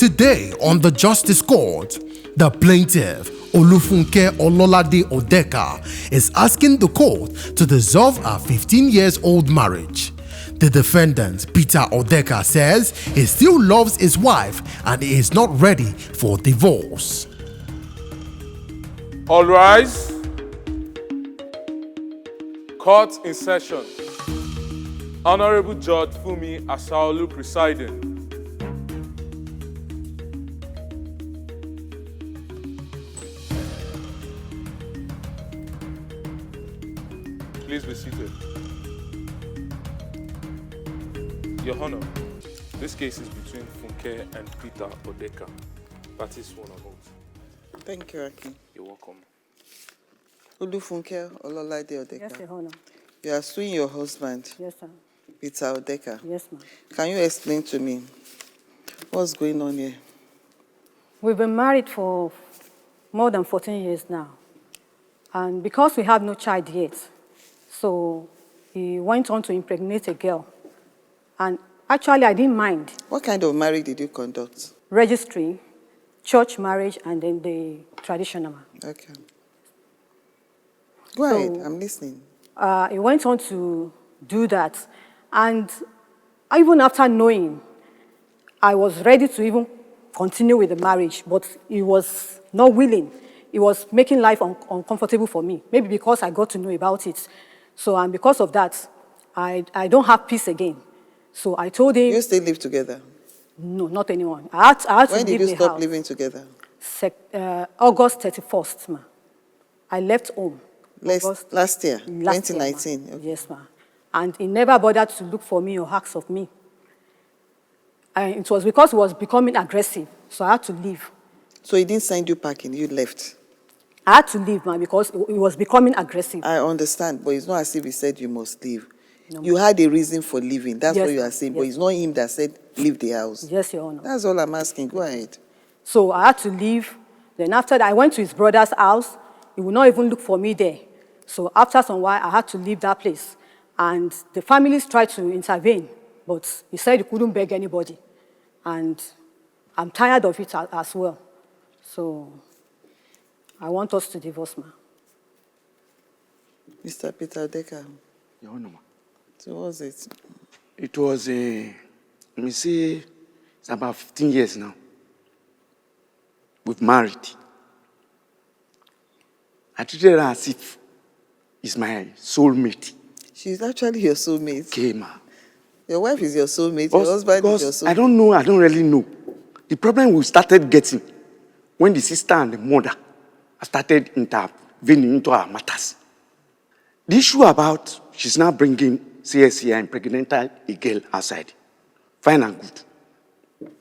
Today on the Justice Court, the plaintiff, Olufunke Ololade Odeka, is asking the court to dissolve a 15-year-old marriage. The defendant, Peter Odeka, says he still loves his wife and he is not ready for divorce. All rise. Court in session. Honorable Judge Fumi Asaolu presiding. Please be seated. Your Honor, this case is between Funke and Peter Odeka. Parties one or both. Thank you, Aki. You're welcome. Olufunke Ololade Odeka. Yes, Your Honor. You are suing your husband, Yes, sir. Peter Odeka. Yes, ma'am. Can you explain to me what's going on here? We've been married for more than 14 years now. And because we have no child yet, so he went on to impregnate a girl. And actually, I didn't mind. What kind of marriage did you conduct? Registry, church marriage, and then the traditional one. Okay. Go ahead, I'm listening. He went on to do that. And even after knowing, I was ready to even continue with the marriage, but he was not willing. He was making life uncomfortable for me, maybe because I got to know about it. So, and because of that, I don't have peace again. So I told him... You still live together? No, not anyone. I had to leave the house. When did you stop living together? August 31st, ma. I left home. Last year, 2019? Year, okay. Yes, ma'am. And he never bothered to look for me or ask of me. And it was because he was becoming aggressive, so I had to leave. So he didn't send you packing, you left? I had to leave, ma'am, because he was becoming aggressive. I understand, but it's not as if he said you must leave. No, you had a reason for leaving, that's yes, what you are saying, yes. but it's not him that said leave the house. Yes, Your Honor. That's all I'm asking, go ahead. So I had to leave. Then after that, I went to his brother's house. He would not even look for me there. So after some while, I had to leave that place. And the families tried to intervene, but he said he couldn't beg anybody. And I'm tired of it as well. So I want us to divorce, ma. Mr. Peter Odeka. Your Honor. So what was it? It was let me say, it's about 15 years now. We've married. I treated her as if it's my soulmate. She's actually your soulmate. Okay, ma. Your wife is your soulmate, your husband is your soulmate. I don't really know. The problem we started getting when the sister and the mother started intervening into our matters. The issue about she's now bringing CSC and impregnated a girl outside. Fine and good.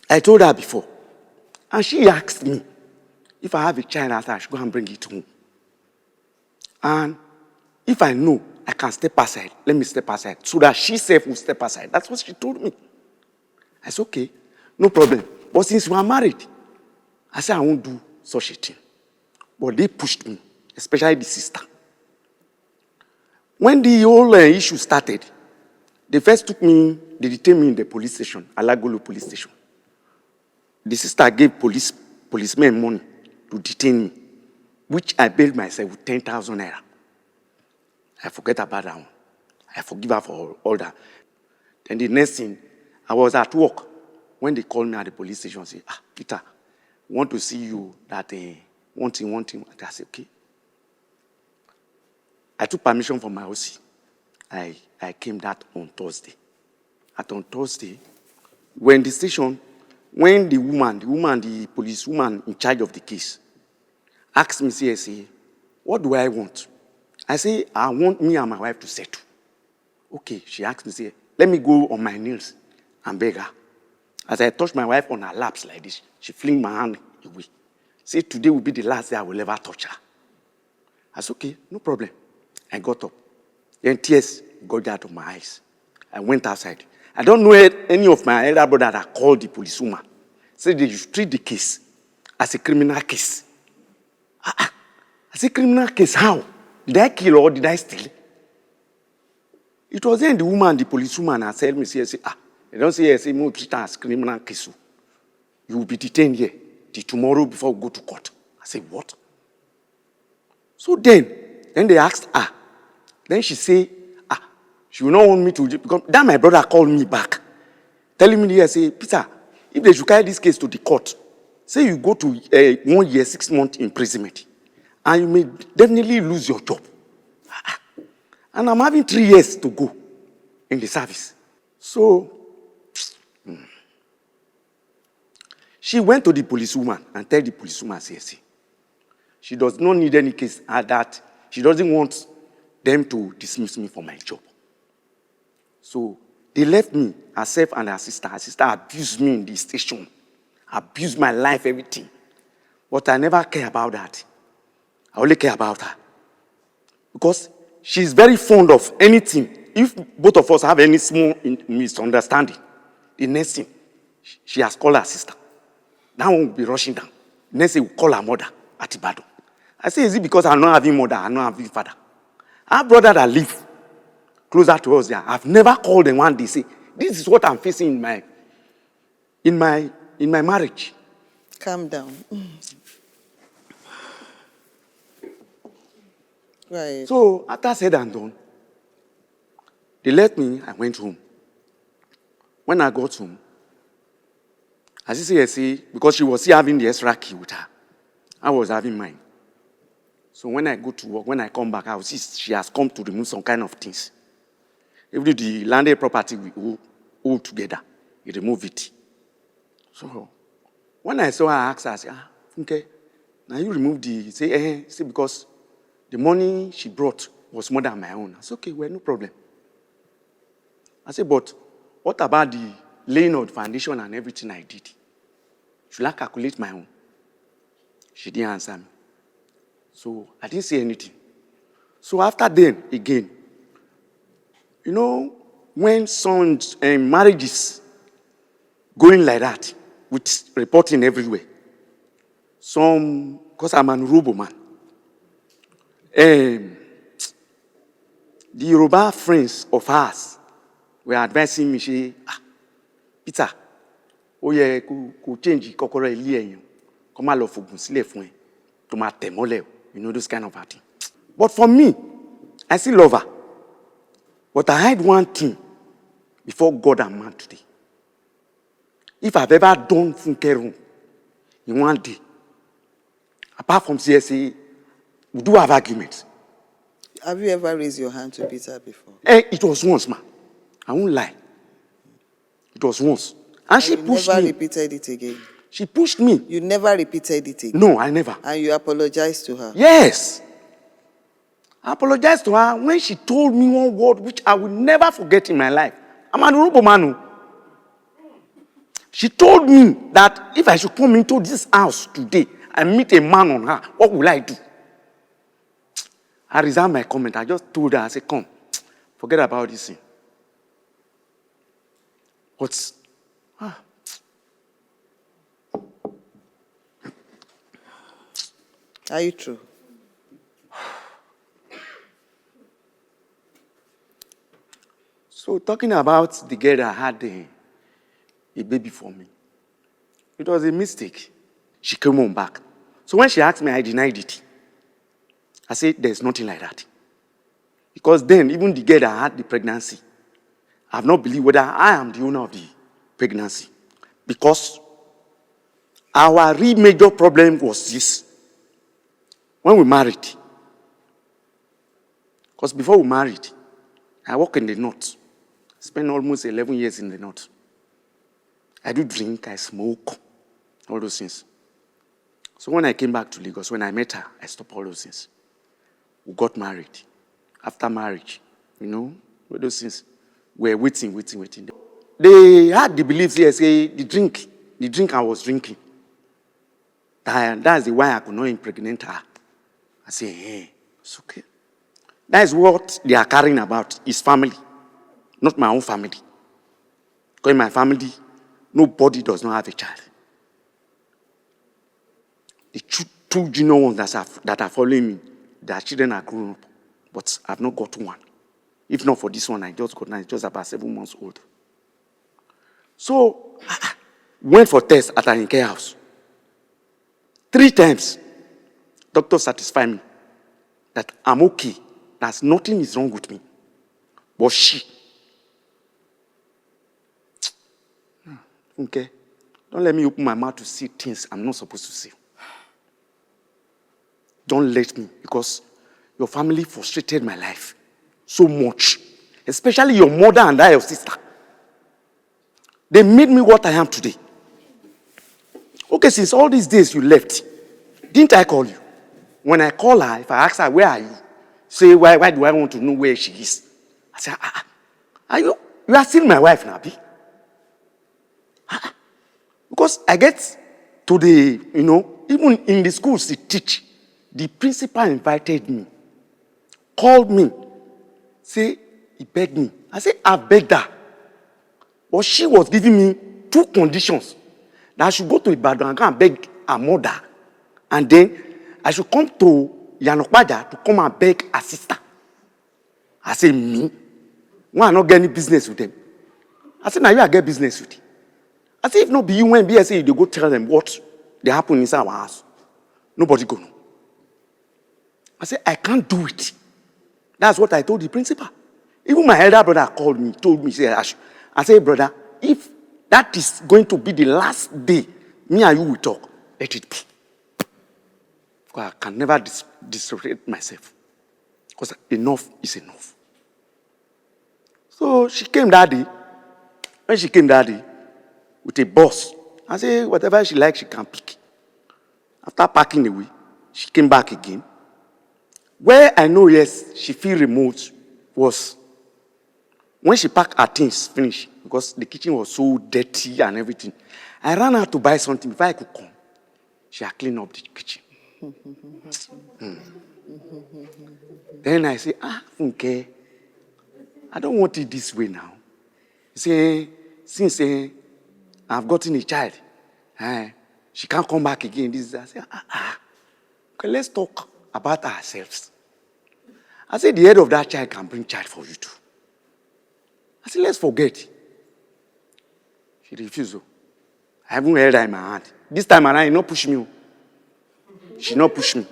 I told her before. And she asked me if I have a child outside, I should go and bring it home. And if I know I can step aside, let me step aside, so that she self will step aside. That's what she told me. I said, okay, no problem. But since we are married, I said I won't do such a thing. But they pushed me, especially the sister. When the whole issue started, they first they detained me in the police station, Alagolo police station. The sister gave policemen money to detain me, which I bailed myself with 10,000 naira. I forget about that one. I forgive her for all that. Then the next thing, I was at work when they called me at the police station and said, Peter, want to see you that one thing. I said, okay. I took permission from my OC. I came that on Thursday. On Thursday, when the station, when the police woman in charge of the case, asked me, say, what do I want? I say, I want me and my wife to settle. Okay, she asked me, say, let me go on my knees and beg her. As I touched my wife on her laps like this, she flinged my hand away. Say, today will be the last day I will ever touch her. I said, okay, no problem. I got up. Then tears got out of my eyes. I went outside. I don't know any of my elder brother that called the policewoman. Said they should treat the case as a criminal case. As a criminal case, how? Did I kill or did I steal? It was then the policewoman, had said me, they don't say, more treat as criminal case. you will be detained here till tomorrow before we go to court. I said, what? So then they asked her. Then she said, she will not want me to, because then my brother called me back, telling me, say, Peter, if they should carry this case to the court, say you go to 1 year, 6 months imprisonment, and you may definitely lose your job. And I'm having 3 years to go in the service. So, she went to the policewoman and tell the policewoman, say, she does not need any case that she doesn't want them to dismiss me from my job. So they left me, herself and her sister. Her sister abused me in the station, abused my life, everything. But I never care about that. I only care about her. Because she's very fond of anything. If both of us have any small misunderstanding, the next thing, she has called her sister. That one will be rushing down. Next thing, will call her mother at Ibadan. I say, is it because I'm not having mother, I'm not having father? Our brother that live closer to us there, I've never called them one day say, this is what I'm facing in my marriage. Calm down. Right. So after said and done, they left me, I went home. When I got home, as I say, because she was still having the extra key with her, I was having mine. So when I go to work, when I come back, I will see she has come to remove some kind of things. Even the landed property we hold together, he removed it. So when I saw her, I asked her, I said, okay, now you remove the, say, because the money she brought was more than my own. I said, okay, well, no problem. I said, but what about the laying of the foundation and everything I did? Should I calculate my own? She didn't answer me. So I didn't say anything. So after then, again, you know, when some marriages going like that, with reporting everywhere, because I'm an Urobo man, the Yoruba friends of ours were advising me, say, Peter, ó yẹ kó change kọ́kọ́rọ́ ilé ẹ̀yàn, kó má lọ fògùn sílẹ̀ fún ẹ, tó máa tẹ̀ mọ́lẹ̀, you know, those kind of thing. But for me, I still love her. But I hide one thing before God and man today. If I've ever done Funke wrong in one day, apart from CSA, we do have arguments. Have you ever raised your hand to Peter before? It was once, man. I won't lie. It was once. And she pushed me. You never repeated it again? She pushed me. You never repeated it again? No, I never. And you apologized to her? Yes. I apologized to her when she told me one word which I will never forget in my life. I'm an Urobo man. She told me that if I should come into this house today and meet a man on her, what will I do? I resigned my comment. I just told her, I said, come, forget about this thing. But, Are you true? So talking about the girl that had a baby for me, it was a mistake. She came home back. So when she asked me, I denied it. I said, there's nothing like that. Because then, even the girl that had the pregnancy, I have not believed whether I am the owner of the pregnancy. Because our real major problem was this. When we married, because before we married, I work in the north. Spent almost 11 years in the north. I do drink, I smoke, all those things. So when I came back to Lagos, when I met her, I stopped all those things. We got married. After marriage, you know, all those things. We're waiting. They had the belief, say, the drink I was drinking. That's the why I could not impregnate her. I say, hey, it's okay. That is what they are caring about, his family, not my own family. Because in my family, nobody does not have a child. The two junior ones that are following me, their children are grown up, but I've not got one. If not for this one, I just got now, it's just about 7 months old. So, Went for tests at an care house. 3 times, doctor satisfied me that I'm okay. That nothing is wrong with me. But she, okay, don't let me open my mouth to see things I'm not supposed to see. Don't let me, because your family frustrated my life so much. Especially your mother and your sister. They made me what I am today. Okay, since all these days you left, didn't I call you? When I call her, if I ask her, where are you? Say, why do I want to know where she is? I say, you are still my wife, Nabi. Because I get to the, even in the schools they teach, the principal invited me, called me, say, he begged me. I said, I begged her. But she was giving me 2 conditions. That I should go to Ibadan and go and beg her mother. And then I should come to Yanokbaja to come and beg her sister. I said, me? Why I not get any business with them? I said, now you get business with them. I said, if not be you, when BSA, they go tell them what they happen inside our house. Nobody go know. I said, I can't do it. That's what I told the principal. Even my elder brother called me, told me, I said, brother, if that is going to be the last day me and you will talk, let it be. Because I can never disrespect myself. Because enough is enough. So she came that day. When she came that day, with a bus, I said, whatever she likes, she can pick. After parking away, she came back again. Where I know, yes, she feel remote was when she packed her things, finished, because the kitchen was so dirty and everything. I ran out to buy something before I could come. She had cleaned up the kitchen. Then I say, Funke, I don't want it this way now. Say, since I've gotten a child, she can't come back again. This I say, okay, let's talk about ourselves. I said, the head of that child can bring child for you too. I said, let's forget. She refused. I haven't held her in my hand. This time around, she not push me. She not push me.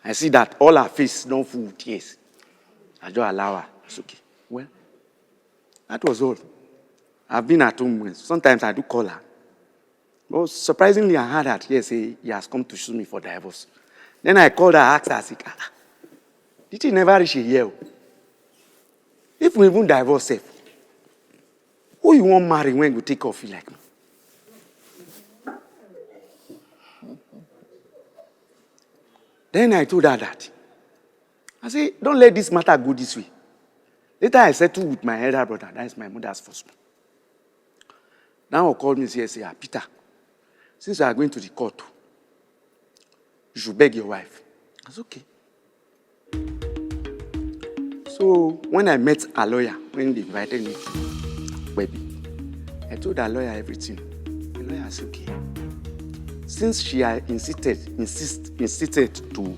I see that all her face don't full with tears. I just allow her. It's okay. Well, that was all. I've been at home. Sometimes I do call her. But surprisingly, I heard that, yes, he has come to sue me for divorce. Then I called her, asked her, I said, did he never reach a year? If we even divorce safe, who you want marry when you take off you like me? Then I told her that. I said, don't let this matter go this way. Later I settled with my elder brother, that is my mother's first one. Now he called me and said, Peter, since you are going to the court, you should beg your wife. I said, okay. So when I met a lawyer, when they invited me to Baby, I told the lawyer everything. The lawyer said, okay. Since she had insisted to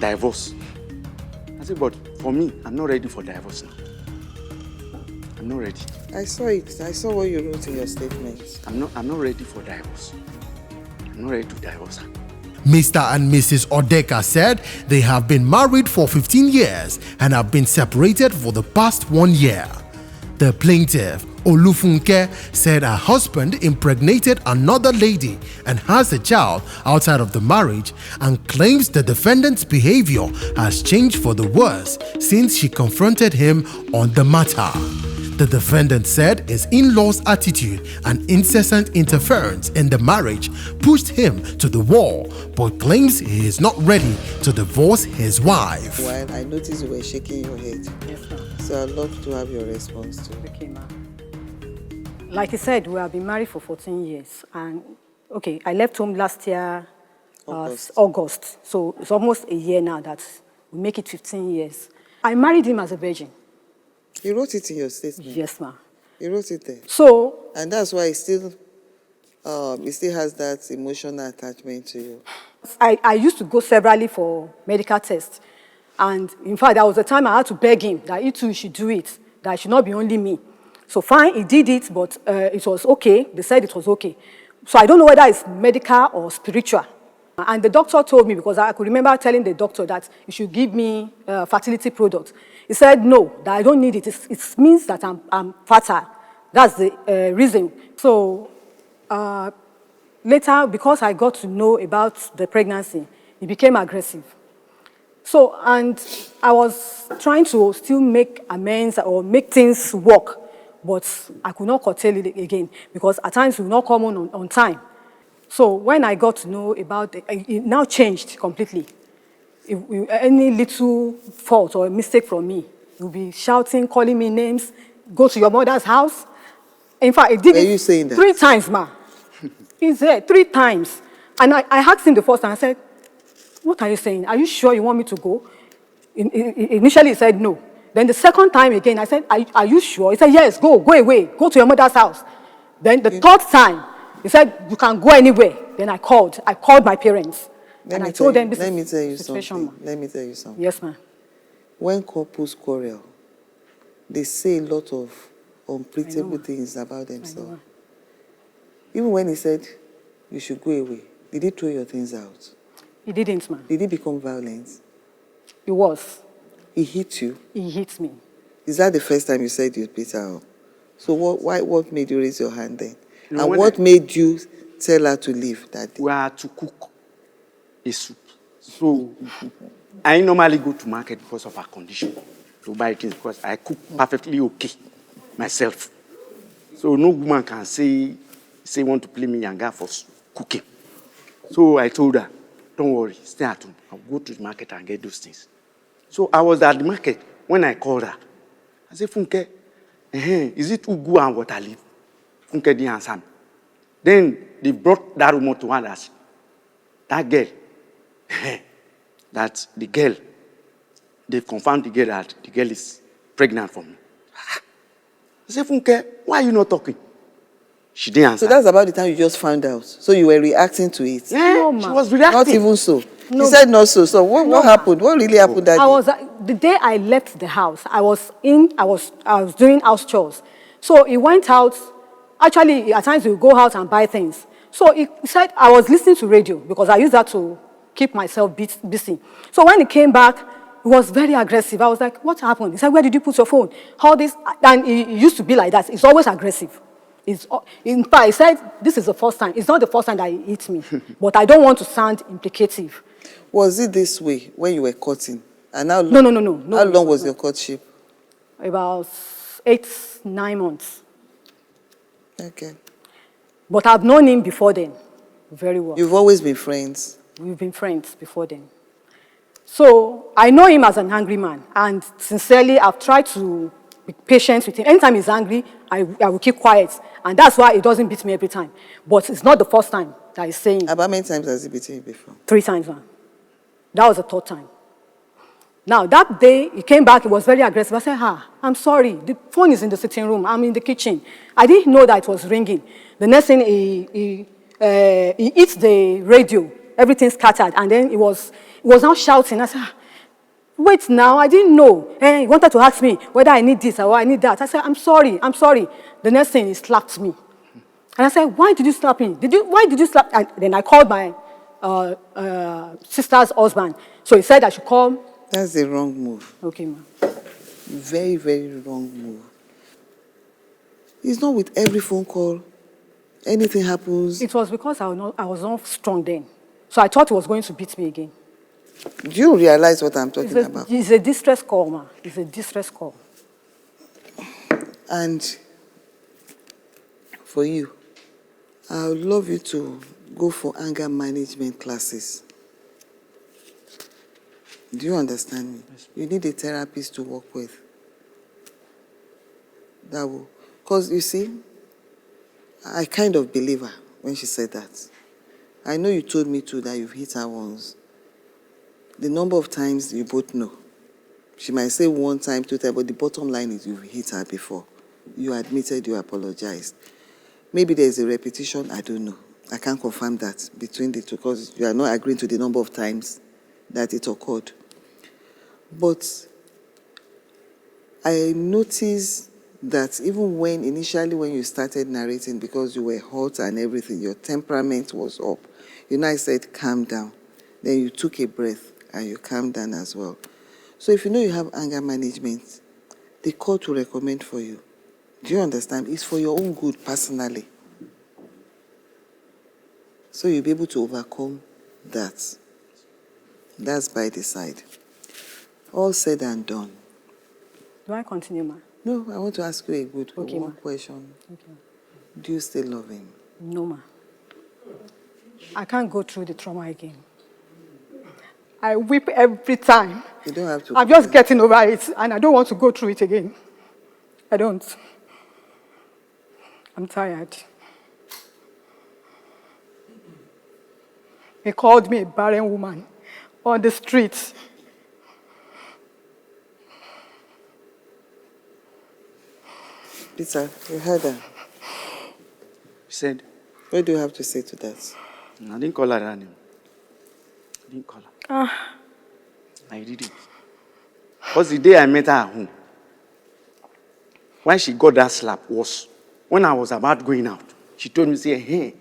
divorce, I said, but for me, I'm not ready for divorce now. I'm not ready. I saw it. I saw what you wrote in your statement. I'm not ready for divorce. I'm not ready to divorce her. Mr. and Mrs. Odeka said they have been married for 15 years and have been separated for the past 1 year. The plaintiff, Olufunke, said her husband impregnated another lady and has a child outside of the marriage, and claims the defendant's behavior has changed for the worse since she confronted him on the matter. The defendant said his in-laws' attitude and incessant interference in the marriage pushed him to the wall, but claims he is not ready to divorce his wife. Well, I noticed you were shaking your head. Yes, ma'am. So I'd love to have your response to it. Okay, ma'am. Like you said, we have been married for 14 years. And, okay, I left home last year, August. So it's almost a year now that we make it 15 years. I married him as a virgin. You wrote it in your statement? Yes, ma'am. You wrote it there? So... And that's why he still has that emotional attachment to you. I used to go severally for medical tests. And in fact, there was a time I had to beg him that he too should do it, that it should not be only me. So fine, he did it, but it was okay. They said it was okay. So I don't know whether it's medical or spiritual. And the doctor told me, because I could remember telling the doctor that he should give me fertility products. He said, no, that I don't need it. It means that I'm fertile. That's the reason. So later, because I got to know about the pregnancy, he became aggressive. So, and I was trying to still make amends or make things work, but I could not curtail it again, because at times he would not come on time. So when I got to know about it, it now changed completely. If any little fault or mistake from me, he'll be shouting, calling me names, go to your mother's house. In fact, he did Were you it saying that? 3 times, ma. He's there 3 times. And I asked him the first time, I said, what are you saying? Are you sure you want me to go? Initially, he said no. Then the second time again, I said, are you sure? He said, yes, go away, go to your mother's house. Then the third time, he said, you can go anywhere. Then I called my parents. And I told them this Let me is tell you the situation, something. Let me tell you something. Yes, ma'am. When couples quarrel, they say a lot of unpredictable ma. things about I know, themselves. ma. Even when he said you should go away, did he throw your things out? He didn't, ma'am. Did he become violent? He was. He hit you? He hit me. Is that the first time you said you beat her up? So what made you raise your hand then? You know, And when what made you tell her to leave that day? We are to cook a soup. So I normally go to market because of her condition to buy things, because I cook perfectly okay myself. So no woman can say want to play me younger for cooking. So I told her, don't worry, stay at home. I'll go to the market and get those things. So I was at the market when I called her. I said, Funke, is it ugu and water leaf? Funke didn't answer me. Then they brought that rumor to her that girl, they've confirmed the girl that the girl is pregnant for me. I said, Funke, why are you not talking? She didn't answer. So that's about the time you just found out. So you were reacting to it. Yeah, No, she ma. was reacting. Not even so. No. He said not so. So what happened? What really happened that day? The day I left the house, I was doing house chores. So he went out. Actually, at times we would go out and buy things. So he said I was listening to radio, because I used that to keep myself busy. So when he came back, he was very aggressive. I was like, what happened? He said, where did you put your phone? All this, and he used to be like that. He's always aggressive. In fact, he said, this is the first time. It's not the first time that he hit me, but I don't want to sound implicative. Was it this way when you were courting? And how No. How long was your courtship? About 8-9 months. Okay. But I've known him before then, very well. You've always been friends? We've been friends before then. So I know him as an angry man, and sincerely, I've tried to be patient with him. Anytime he's angry, I will keep quiet, and that's why he doesn't beat me every time. But it's not the first time that he's saying. About how many times has he beaten you before? 3 times, man. That was the 3rd time. Now, that day, he came back, he was very aggressive. I said, I'm sorry, the phone is in the sitting room, I'm in the kitchen. I didn't know that it was ringing. The next thing, he hit the radio, everything scattered, and then he was now shouting. I said, wait now, I didn't know. He wanted to ask me whether I need this or I need that. I said, I'm sorry. The next thing, he slapped me. And I said, why did you slap me? Why did you slap? And then I called my sister's husband. So he said I should call. That's the wrong move. Okay, ma'am. Very, very wrong move. It's not with every phone call. Anything happens. It was because I was not strong then. So I thought he was going to beat me again. Do you realize what I'm talking about? It's a distress call, ma. It's a distress call. And for you, I would love you to go for anger management classes. Do you understand me? Yes. You need a therapist to work with. That will, because you see, I kind of believe her when she said that. I know you told me too that you've hit her once. The number of times you both know. She might say 1 time, 2 times, but the bottom line is you've hit her before. You admitted, you apologized. Maybe there's a repetition, I don't know. I can't confirm that between the two because you are not agreeing to the number of times that it occurred. But I noticed that even when initially when you started narrating, because you were hot and everything, your temperament was up. You know, I said, calm down. Then you took a breath and you calmed down as well. So if you know you have anger management, the court will recommend for you. Do you understand? It's for your own good personally. So you'll be able to overcome that. That's by the side. All said and done. Do I continue, ma? No, I want to ask you a good Okay, one ma. question. Okay. Do you still love him? No, ma. I can't go through the trauma again. I weep every time. You don't have to. I'm just getting over it, and I don't want to go through it again. I don't. I'm tired. He called me a barren woman on the street. Peter, you heard her. She said, What do you have to say to that? I didn't call her that name. I didn't call her. I did it. Because the day I met her at home, when she got that slap was when I was about going out. She told me, say, hey,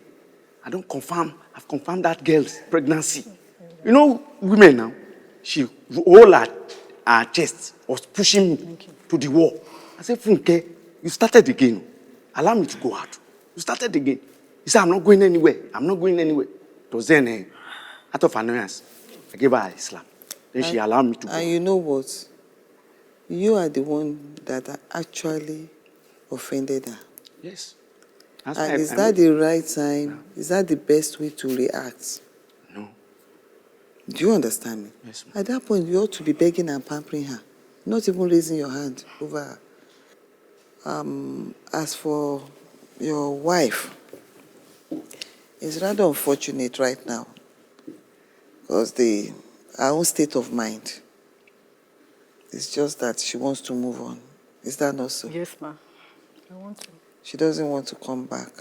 I've confirmed that girl's pregnancy. You know, women now, she all her chest was pushing me to the wall. I said, Funke, you started again. Allow me to go out. You started again. He said, I'm not going anywhere. I'm not going anywhere. It was then, out of annoyance, I gave her a slap. Then she allowed me to go. And you know what? You are the one that actually offended her. Yes. That's And why is that the right time? Is that the best way to react? No. Do you understand me? Yes, ma'am. At that point, you ought to be begging and pampering her, not even raising your hand over her. As for your wife, it's rather unfortunate right now because her own state of mind is just that she wants to move on. Is that not so? Yes, ma. I want to. She doesn't want to come back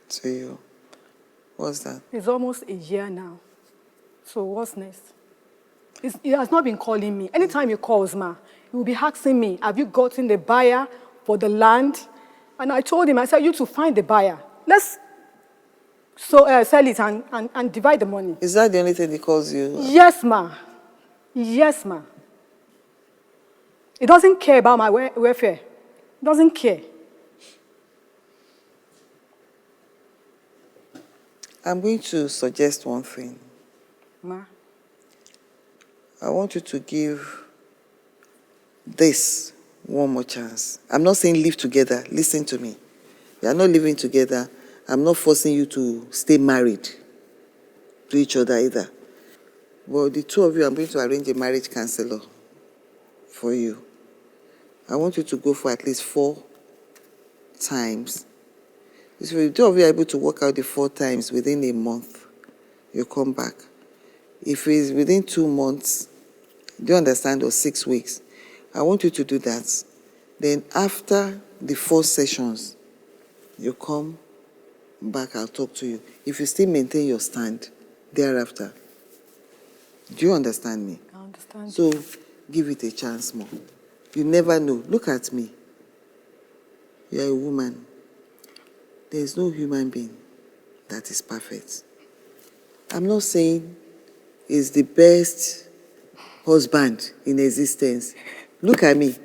to you. What's that? It's almost a year now. So what's next? He has not been calling me. Anytime he calls, ma, he will be asking me, have you gotten the buyer for the land? And I told him, I said, you to find the buyer. Let's sell it and divide the money. Is that the only thing he calls you? Yes, ma. Yes, ma. He doesn't care about my welfare. He doesn't care. I'm going to suggest one thing. Ma. I want you to give this one more chance. I'm not saying live together. Listen to me. You are not living together. I'm not forcing you to stay married to each other either. Well, the two of you, I'm going to arrange a marriage counselor for you. I want you to go for at least 4 times. If the two of you are able to work out the 4 times within a month, you come back. If it's within 2 months, do you understand, or 6 weeks, I want you to do that. Then after the 4 sessions, you come back, I'll talk to you. If you still maintain your stand thereafter, do you understand me? I understand. So give it a chance more. You never know. Look at me. You're a woman. There is no human being that is perfect. I'm not saying he's the best husband in existence. Look at me.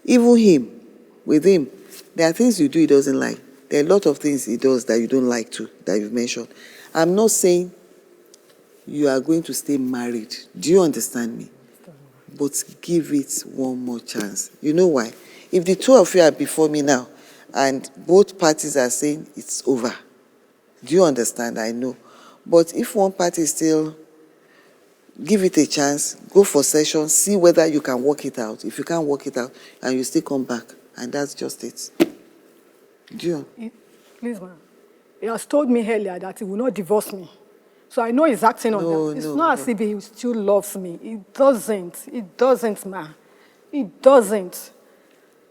Even him, with him, there are things you do he doesn't like. There are a lot of things he does that you don't like too, that you've mentioned. I'm not saying you are going to stay married. Do you understand me? But give it one more chance. You know why? If the two of you are before me now, and both parties are saying it's over, do you understand? I know. But if one party still, give it a chance, go for session, see whether you can work it out. If you can't work it out, and you still come back, and that's just it. Do you? Please, ma'am. He has told me earlier that he will not divorce me. So I know he's acting on that. It's not as if he still loves me. He doesn't. He doesn't, ma. He doesn't.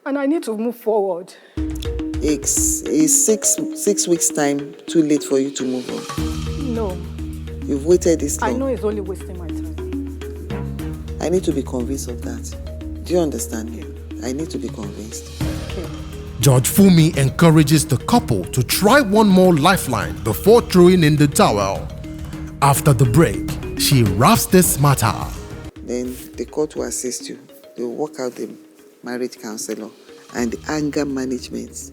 And I need to move forward. Is 6 weeks' time too late for you to move on? No. You've waited this long. I know he's only wasting my time. I need to be convinced of that. Do Do you understand me? I need to be convinced. Judge Fumi encourages the couple to try one more lifeline before throwing in the towel. After the break, she wraps this matter. Then the court will assist you. They will work out the marriage counselor and the anger management.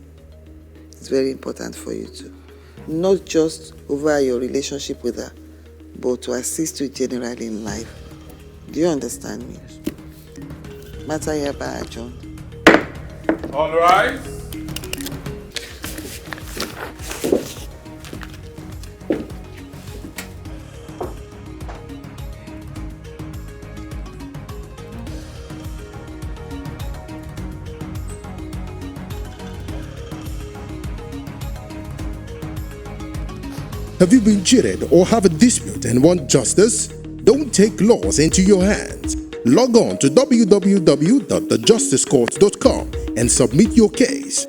It's very important for you too. Not just over your relationship with her, but to assist you generally in life. Do you understand me? Matter hereby adjourned. All right. Have you been cheated or have a dispute and want justice? Don't take laws into your hands. Log on to www.thejusticecourt.com and submit your case.